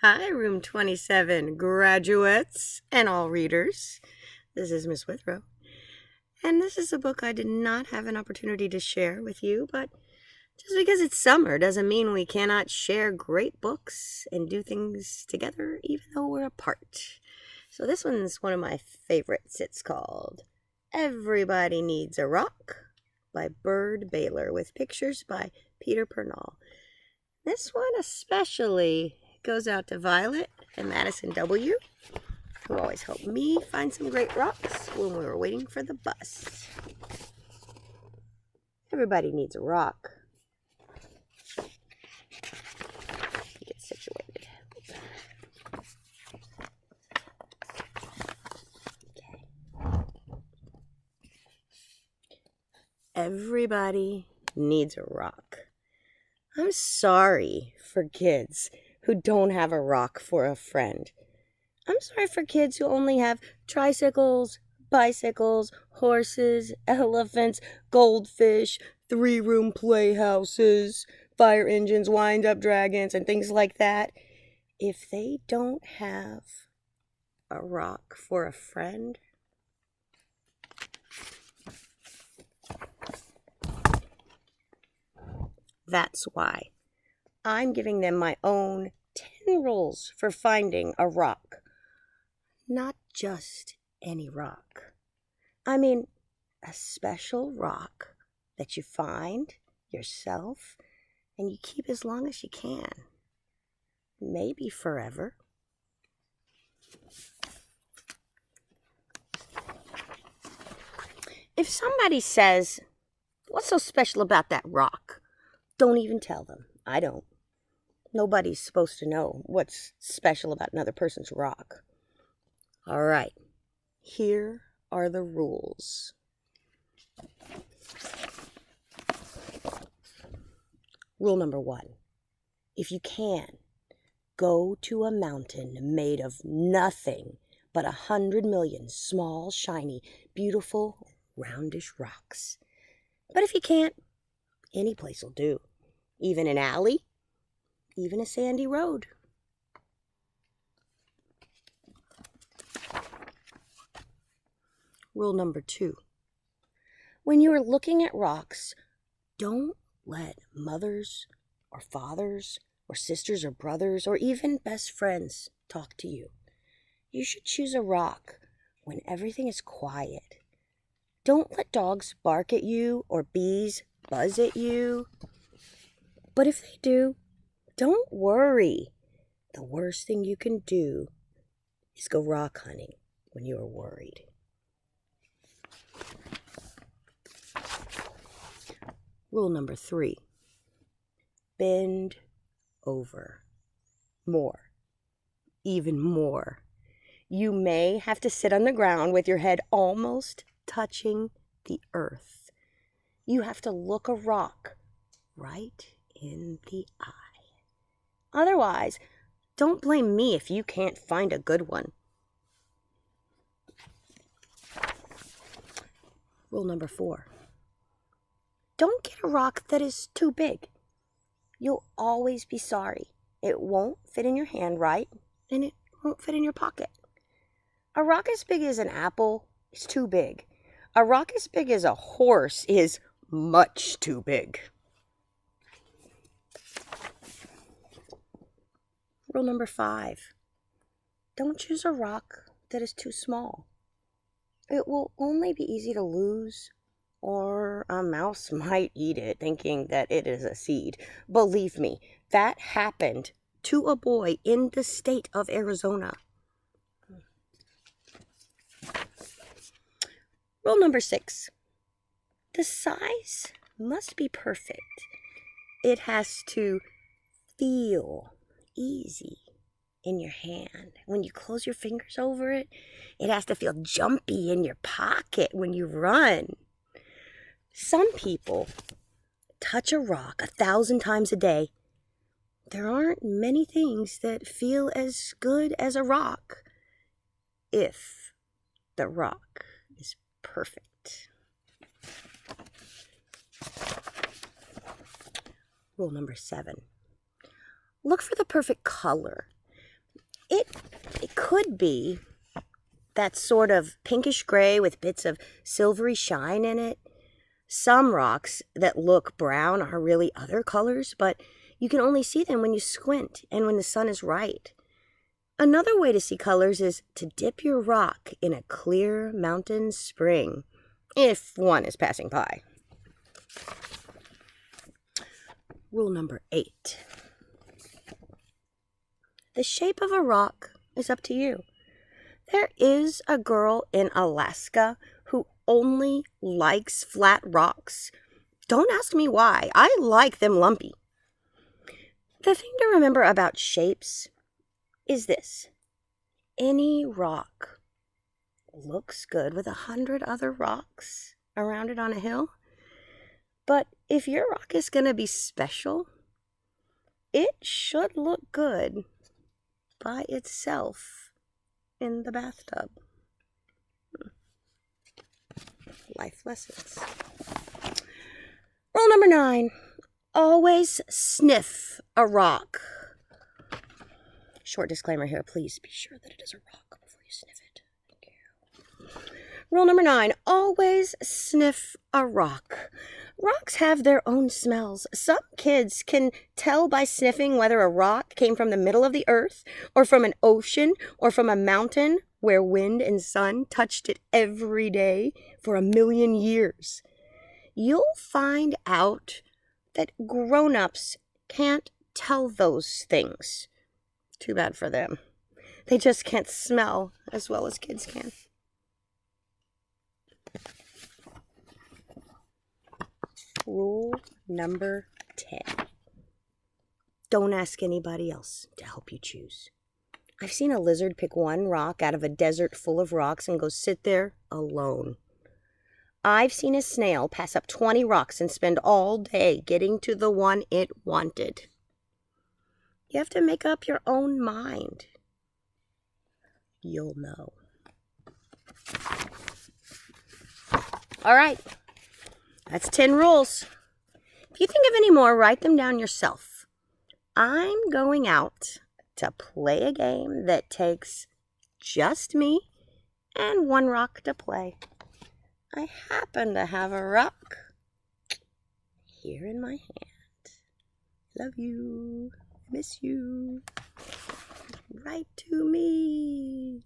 Hi, Room 27 graduates and all readers. This is Miss Withrow. And this is a book I did not have an opportunity to share with you, but just because it's summer doesn't mean we cannot share great books and do things together even though we're apart. So this one's one of my favorites. It's called Everybody Needs a Rock by Byrd, Baylor, with pictures by Peter Parnall. This one especially goes out to Violet and Madison W., who always helped me find some great rocks when we were waiting for the bus. Everybody needs a rock. Get situated. Okay. Everybody needs a rock. I'm sorry for kids who don't have a rock for a friend. I'm sorry for kids who only have tricycles, bicycles, horses, elephants, goldfish, 3-room playhouses, fire engines, wind-up dragons, and things like that. If they don't have a rock for a friend, that's why I'm giving them my own 10 rules for finding a rock. Not just any rock. I mean, a special rock that you find yourself and you keep as long as you can. Maybe forever. If somebody says, "What's so special about that rock?" don't even tell them. I don't. Nobody's supposed to know what's special about another person's rock. All right, here are the rules. Rule number 1. If you can, go to a mountain made of nothing but 100 million small, shiny, beautiful, roundish rocks. But if you can't, any place will do. Even an alley, even a sandy road. Rule number 2. When you are looking at rocks, don't let mothers or fathers or sisters or brothers or even best friends talk to you. You should choose a rock when everything is quiet. Don't let dogs bark at you or bees buzz at you. But if they do, don't worry. The worst thing you can do is go rock hunting when you are worried. Rule number 3. Bend over. More. Even more. You may have to sit on the ground with your head almost touching the earth. You have to look a rock right in the eye. Otherwise, don't blame me if you can't find a good one. Rule number 4. Don't get a rock that is too big. You'll always be sorry. It won't fit in your hand right, and it won't fit in your pocket. A rock as big as an apple is too big. A rock as big as a horse is much too big. Rule number 5. Don't choose a rock that is too small. It will only be easy to lose, or a mouse might eat it thinking that it is a seed. Believe me, that happened to a boy in the state of Arizona. Rule number 6. The size must be perfect. It has to feel easy in your hand. When you close your fingers over it, it has to feel jumpy in your pocket when you run. Some people touch a rock 1,000 times a day. There aren't many things that feel as good as a rock if the rock is perfect. Rule number 7. Look for the perfect color. It could be that sort of pinkish gray with bits of silvery shine in it. Some rocks that look brown are really other colors, but you can only see them when you squint and when the sun is right. Another way to see colors is to dip your rock in a clear mountain spring, if one is passing by. Rule number 8. The shape of a rock is up to you. There is a girl in Alaska who only likes flat rocks. Don't ask me why. I like them lumpy. The thing to remember about shapes is this. Any rock looks good with 100 other rocks around it on a hill. But if your rock is going to be special, it should look good by itself in the bathtub. Life lessons. Rule number 9. Always sniff a rock. Short disclaimer here. Please be sure that it is a rock before you sniff it. Thank you. Rule number 9. Always sniff a rock. Rocks have their own smells. Some kids can tell by sniffing whether a rock came from the middle of the earth or from an ocean or from a mountain where wind and sun touched it every day for 1,000,000 years. You'll find out that grown-ups can't tell those things. Too bad for them. They just can't smell as well as kids can. Rule number 10. Don't ask anybody else to help you choose. I've seen a lizard pick one rock out of a desert full of rocks and go sit there alone. I've seen a snail pass up 20 rocks and spend all day getting to the one it wanted. You have to make up your own mind. You'll know. All right. That's 10 rules. If you think of any more, write them down yourself. I'm going out to play a game that takes just me and one rock to play. I happen to have a rock here in my hand. Love you. Miss you. Write to me.